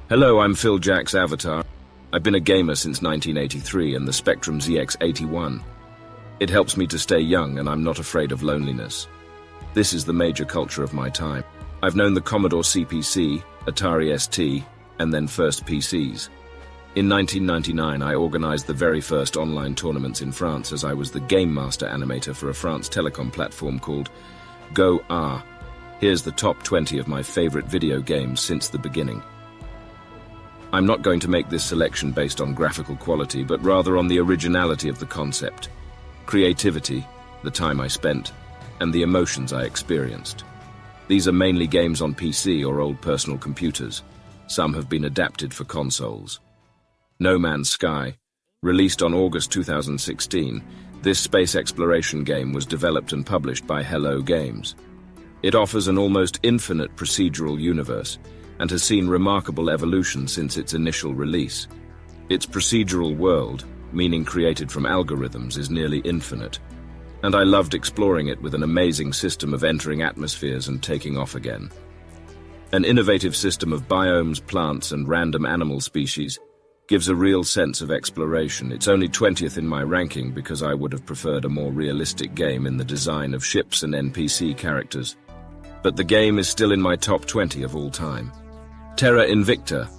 Hello, I'm Phil Jack's avatar. I've been a gamer since 1983 and the Spectrum ZX81. It helps me to stay young and I'm not afraid of loneliness. This is the major culture of my time. I've known the Commodore CPC, Atari ST, and then first PCs. In 1999, I organized the very first online tournaments in France as I was the Game Master animator for a France Telecom platform called Go R. Here's the top 20 of my favorite video games since the beginning. I'm not going to make this selection based on graphical quality, but rather on the originality of the concept, creativity, the time I spent, and the emotions I experienced. These are mainly games on PC or old personal computers. Some have been adapted for consoles. No Man's Sky. Released on August 2016, this space exploration game was developed and published by Hello Games. It offers an almost infinite procedural universe and has seen remarkable evolution since its initial release. Its procedural world, meaning created from algorithms, is nearly infinite, and I loved exploring it with an amazing system of entering atmospheres and taking off again. An innovative system of biomes, plants, and random animal species gives a real sense of exploration. It's only 20th in my ranking because I would have preferred a more realistic game in the design of ships and NPC characters. But the game is still in my top 20 of all time. Terra Invicta.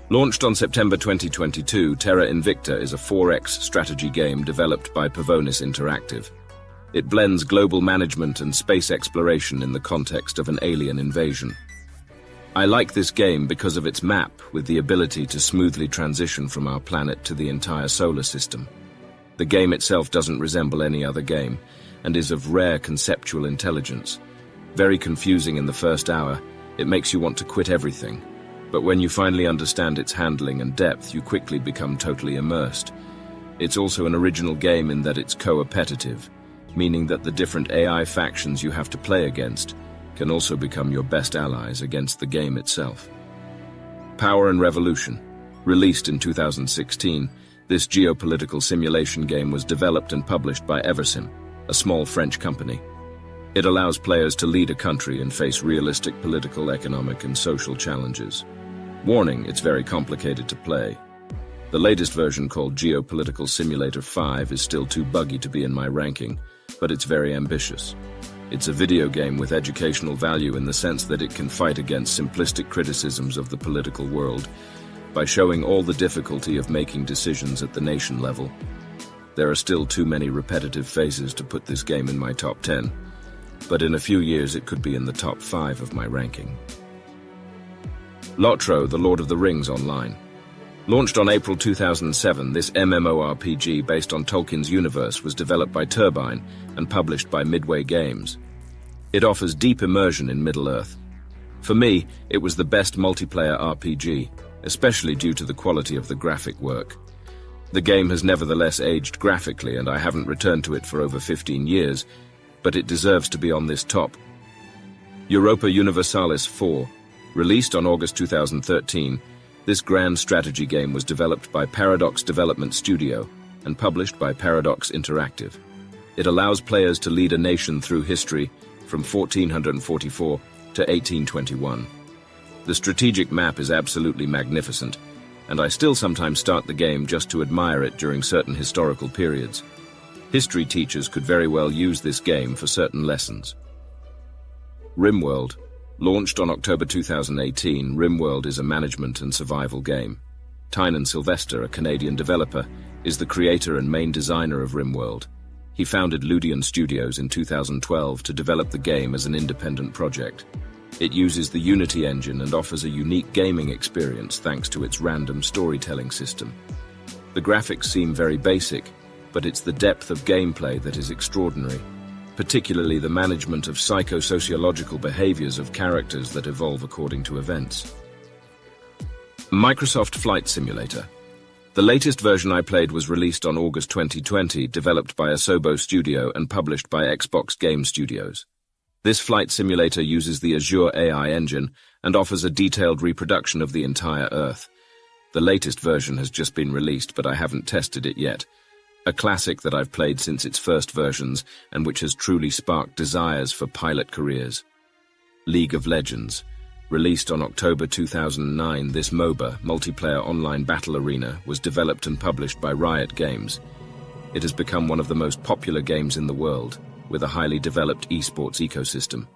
Launched on September 2022, Terra Invicta is a 4X strategy game developed by Pavonis Interactive. It blends global management and space exploration in the context of an alien invasion. I like this game because of its map, with the ability to smoothly transition from our planet to the entire solar system. The game itself doesn't resemble any other game, and is of rare conceptual intelligence. Very confusing in the first hour, it makes you want to quit everything. But when you finally understand its handling and depth, you quickly become totally immersed. It's also an original game in that it's co-opetitive, meaning that the different AI factions you have to play against can also become your best allies against the game itself. Power and Revolution. Released in 2016, this geopolitical simulation game was developed and published by Eversim, a small French company. It allows players to lead a country and face realistic political, economic, and social challenges. Warning, it's very complicated to play. The latest version, called Geopolitical Simulator 5, is still too buggy to be in my ranking, but it's very ambitious. It's a video game with educational value in the sense that it can fight against simplistic criticisms of the political world by showing all the difficulty of making decisions at the nation level. There are still too many repetitive phases to put this game in my top 10, but in a few years it could be in the top 5 of my ranking. Lotro, The Lord of the Rings Online. Launched on April 2007, this MMORPG based on Tolkien's universe was developed by Turbine and published by Midway Games. It offers deep immersion in Middle-earth. For me, it was the best multiplayer RPG, especially due to the quality of the graphic work. The game has nevertheless aged graphically, and I haven't returned to it for over 15 years, but it deserves to be on this top. Europa Universalis 4. Released on August 2013, this grand strategy game was developed by Paradox Development Studio and published by Paradox Interactive. It allows players to lead a nation through history from 1444 to 1821. The strategic map is absolutely magnificent, and I still sometimes start the game just to admire it during certain historical periods. History teachers could very well use this game for certain lessons. RimWorld. Launched on October 2018, RimWorld is a management and survival game. Tynan Sylvester, a Canadian developer, is the creator and main designer of RimWorld. He founded Ludion Studios in 2012 to develop the game as an independent project. It uses the Unity engine and offers a unique gaming experience thanks to its random storytelling system. The graphics seem very basic, but it's the depth of gameplay that is extraordinary, particularly the management of psychosociological behaviors of characters that evolve according to events. Microsoft Flight Simulator. The latest version I played was released on August 2020, developed by Asobo Studio and published by Xbox Game Studios. This flight simulator uses the Azure AI engine and offers a detailed reproduction of the entire Earth. The latest version has just been released, but I haven't tested it yet. A classic that I've played since its first versions and which has truly sparked desires for pilot careers. League of Legends. Released on October 2009, this MOBA, Multiplayer Online Battle Arena, was developed and published by Riot Games. It has become one of the most popular games in the world, with a highly developed esports ecosystem.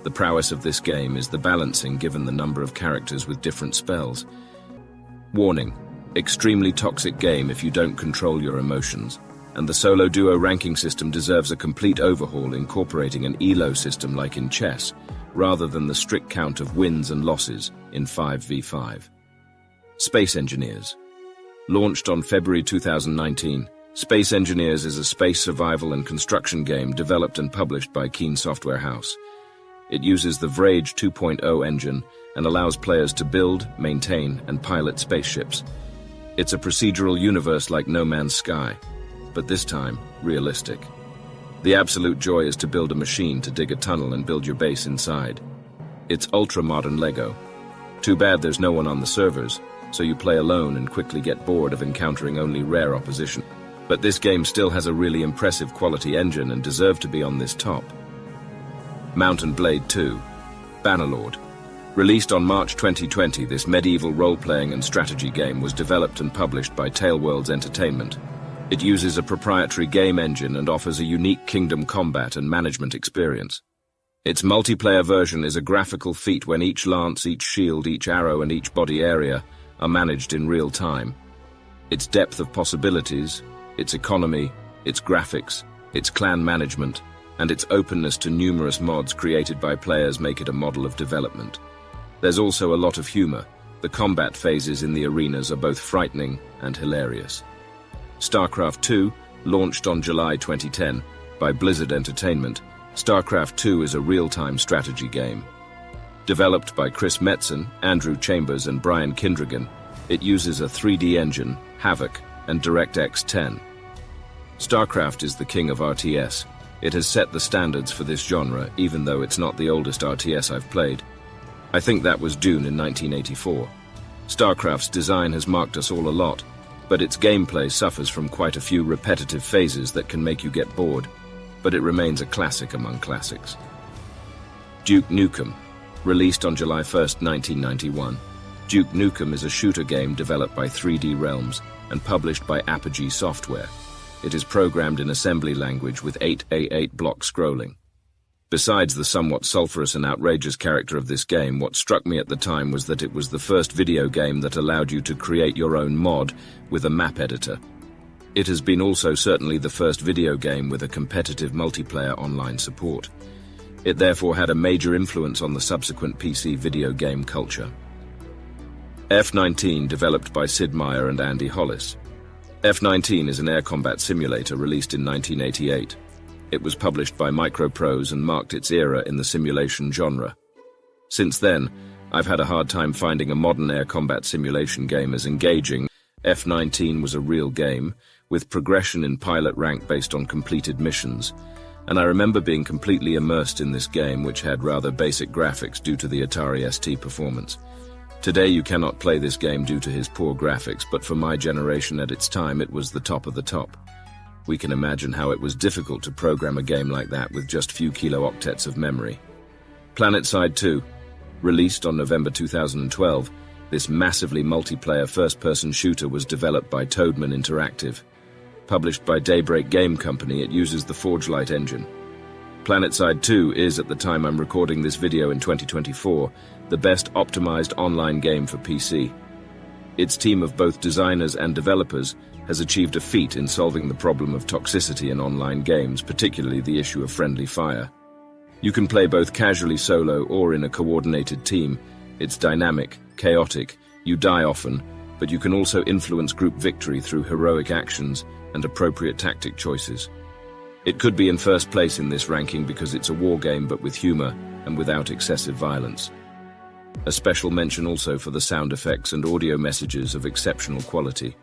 The prowess of this game is the balancing given the number of characters with different spells. Warning: extremely toxic game if you don't control your emotions, and the solo-duo ranking system deserves a complete overhaul, incorporating an elo system like in chess, rather than the strict count of wins and losses in 5v5. Space Engineers. Launched on February 2019, Space Engineers is a space survival and construction game developed and published by Keen Software House. It uses the Vrage 2.0 engine and allows players to build, maintain, and pilot spaceships. It's a procedural universe like No Man's Sky, but this time, realistic. The absolute joy is to build a machine to dig a tunnel and build your base inside. It's ultra-modern Lego. Too bad there's no one on the servers, so you play alone and quickly get bored of encountering only rare opposition. But this game still has a really impressive quality engine and deserved to be on this top. Mount & Blade 2. Bannerlord. Released on March 2020, this medieval role-playing and strategy game was developed and published by Taleworlds Entertainment. It uses a proprietary game engine and offers a unique kingdom combat and management experience. Its multiplayer version is a graphical feat when each lance, each shield, each arrow, and each body area are managed in real time. Its depth of possibilities, its economy, its graphics, its clan management, and its openness to numerous mods created by players make it a model of development. There's also a lot of humor. The combat phases in the arenas are both frightening and hilarious. StarCraft II, launched on July 2010 by Blizzard Entertainment, StarCraft II is a real-time strategy game. Developed by Chris Metzen, Andrew Chambers, and Brian Kindregan, it uses a 3D engine, Havok, and DirectX 10. StarCraft is the king of RTS. It has set the standards for this genre, even though it's not the oldest RTS I've played. I think that was Dune in 1984. StarCraft's design has marked us all a lot, but its gameplay suffers from quite a few repetitive phases that can make you get bored, but it remains a classic among classics. Duke Nukem. Released on July 1, 1991. Duke Nukem is a shooter game developed by 3D Realms and published by Apogee Software. It is programmed in assembly language with 8x8 block scrolling. Besides the somewhat sulfurous and outrageous character of this game, what struck me at the time was that it was the first video game that allowed you to create your own mod with a map editor. It has been also certainly the first video game with a competitive multiplayer online support. It therefore had a major influence on the subsequent PC video game culture. F-19, developed by Sid Meier and Andy Hollis. F-19 is an air combat simulator released in 1988. It was published by Microprose and marked its era in the simulation genre. Since then, I've had a hard time finding a modern air combat simulation game as engaging. F-19 was a real game, with progression in pilot rank based on completed missions, and I remember being completely immersed in this game, which had rather basic graphics due to the Atari ST performance. Today you cannot play this game due to his poor graphics, but for my generation at its time it was the top of the top. We can imagine how it was difficult to program a game like that with just few kilo-octets of memory. PlanetSide 2. Released on November 2012, this massively multiplayer first-person shooter was developed by Toadman Interactive. Published by Daybreak Game Company, it uses the ForgeLight engine. PlanetSide 2 is, at the time I'm recording this video in 2024, the best optimized online game for PC. Its team of both designers and developers has achieved a feat in solving the problem of toxicity in online games, particularly the issue of friendly fire. You can play both casually solo or in a coordinated team. It's dynamic, chaotic, you die often, but you can also influence group victory through heroic actions and appropriate tactic choices. It could be in first place in this ranking because it's a war game but with humor and without excessive violence. A special mention also for the sound effects and audio messages of exceptional quality.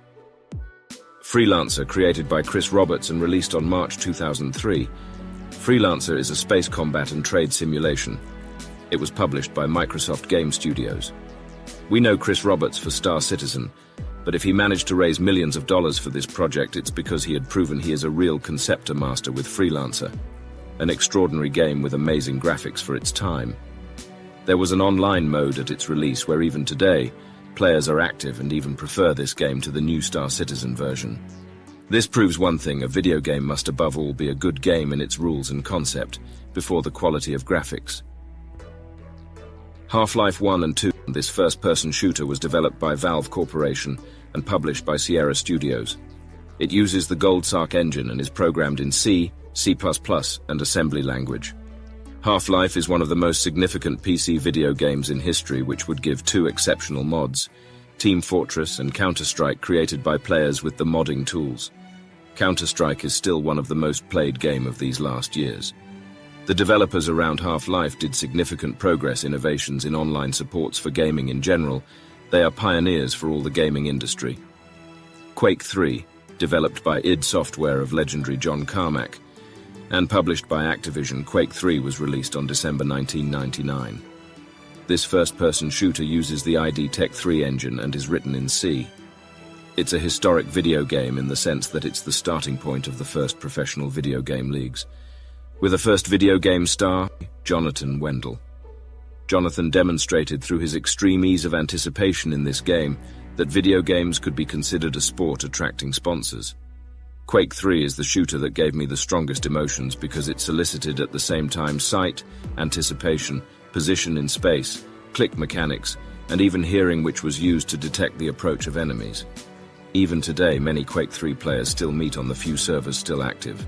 Freelancer, created by Chris Roberts and released on March 2003. Freelancer is a space combat and trade simulation. It was published by Microsoft Game Studios. We know Chris Roberts for Star Citizen, but if he managed to raise millions of dollars for this project, it's because he had proven he is a real conceptor master with Freelancer, an extraordinary game with amazing graphics for its time. There was an online mode at its release where even today, players are active and even prefer this game to the new Star Citizen version. This proves one thing: a video game must above all be a good game in its rules and concept, before the quality of graphics. Half-Life 1 and 2, this first-person shooter, was developed by Valve Corporation and published by Sierra Studios. It uses the GoldSark engine and is programmed in C, C++, and assembly language. Half-Life is one of the most significant PC video games in history, which would give two exceptional mods, Team Fortress and Counter-Strike, created by players with the modding tools. Counter-Strike is still one of the most played game of these last years. The developers around Half-Life did significant progress innovations in online supports for gaming in general. They are pioneers for all the gaming industry. Quake 3, developed by id Software of legendary John Carmack, and published by Activision, Quake 3 was released on December 1999. This first-person shooter uses the ID Tech 3 engine and is written in C. It's a historic video game in the sense that it's the starting point of the first professional video game leagues, with a first video game star, Jonathan Wendell. Jonathan demonstrated through his extreme ease of anticipation in this game that video games could be considered a sport attracting sponsors. Quake 3 is the shooter that gave me the strongest emotions because it solicited at the same time sight, anticipation, position in space, click mechanics, and even hearing, which was used to detect the approach of enemies. Even today, many Quake 3 players still meet on the few servers still active.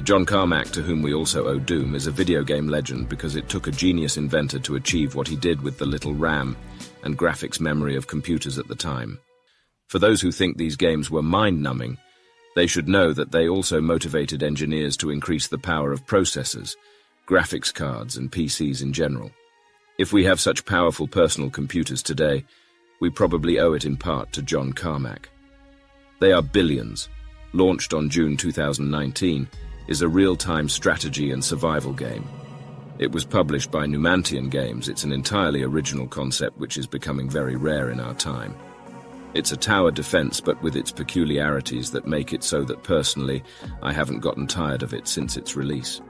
John Carmack, to whom we also owe Doom, is a video game legend because it took a genius inventor to achieve what he did with the little RAM and graphics memory of computers at the time. For those who think these games were mind-numbing, they should know that they also motivated engineers to increase the power of processors, graphics cards, and PCs in general. If we have such powerful personal computers today, we probably owe it in part to John Carmack. They are billions. Launched on June 2019, is a real-time strategy and survival game. It was published by Numantian Games. It's an entirely original concept which is becoming very rare in our time. It's a tower defense, but with its peculiarities that make it so that personally, I haven't gotten tired of it since its release.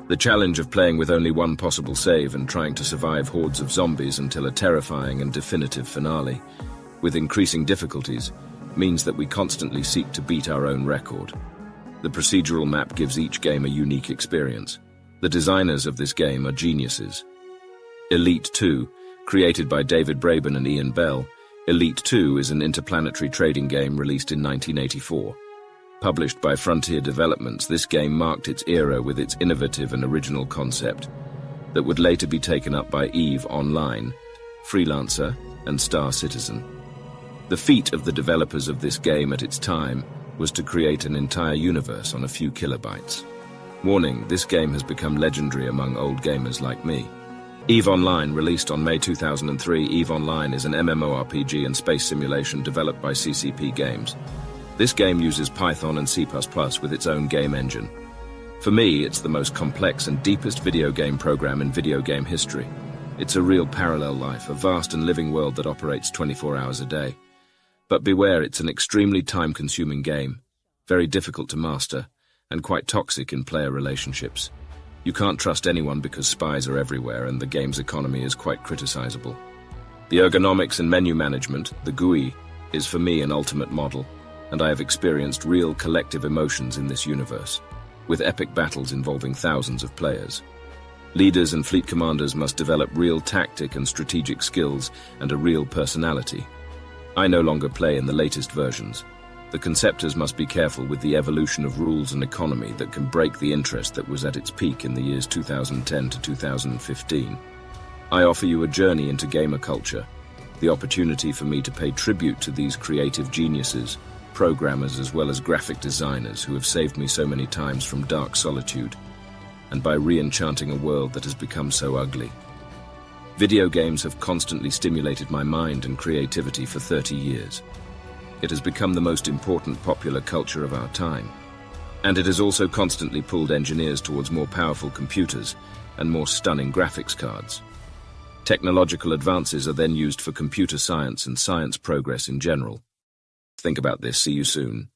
The challenge of playing with only one possible save and trying to survive hordes of zombies until a terrifying and definitive finale, with increasing difficulties, means that we constantly seek to beat our own record. The procedural map gives each game a unique experience. The designers of this game are geniuses. Elite 2, created by David Braben and Ian Bell, Elite 2 is an interplanetary trading game released in 1984. Published by Frontier Developments, this game marked its era with its innovative and original concept that would later be taken up by EVE Online, Freelancer, and Star Citizen. The feat of the developers of this game at its time was to create an entire universe on a few kilobytes. Warning, this game has become legendary among old gamers like me. EVE Online, released on May 2003, EVE Online is an MMORPG and space simulation developed by CCP Games. This game uses Python and C++ with its own game engine. For me, it's the most complex and deepest video game program in video game history. It's a real parallel life, a vast and living world that operates 24 hours a day. But beware, it's an extremely time-consuming game, very difficult to master, and quite toxic in player relationships. You can't trust anyone because spies are everywhere and the game's economy is quite criticizable. The ergonomics and menu management, the GUI, is for me an ultimate model, and I have experienced real collective emotions in this universe, with epic battles involving thousands of players. Leaders and fleet commanders must develop real tactic and strategic skills and a real personality. I no longer play in the latest versions. The conceptors must be careful with the evolution of rules and economy that can break the interest that was at its peak in the years 2010 to 2015. I offer you a journey into gamer culture, the opportunity for me to pay tribute to these creative geniuses, programmers as well as graphic designers who have saved me so many times from dark solitude, and by re-enchanting a world that has become so ugly. Video games have constantly stimulated my mind and creativity for 30 years. It has become the most important popular culture of our time. And it has also constantly pulled engineers towards more powerful computers and more stunning graphics cards. Technological advances are then used for computer science and science progress in general. Think about this. See you soon.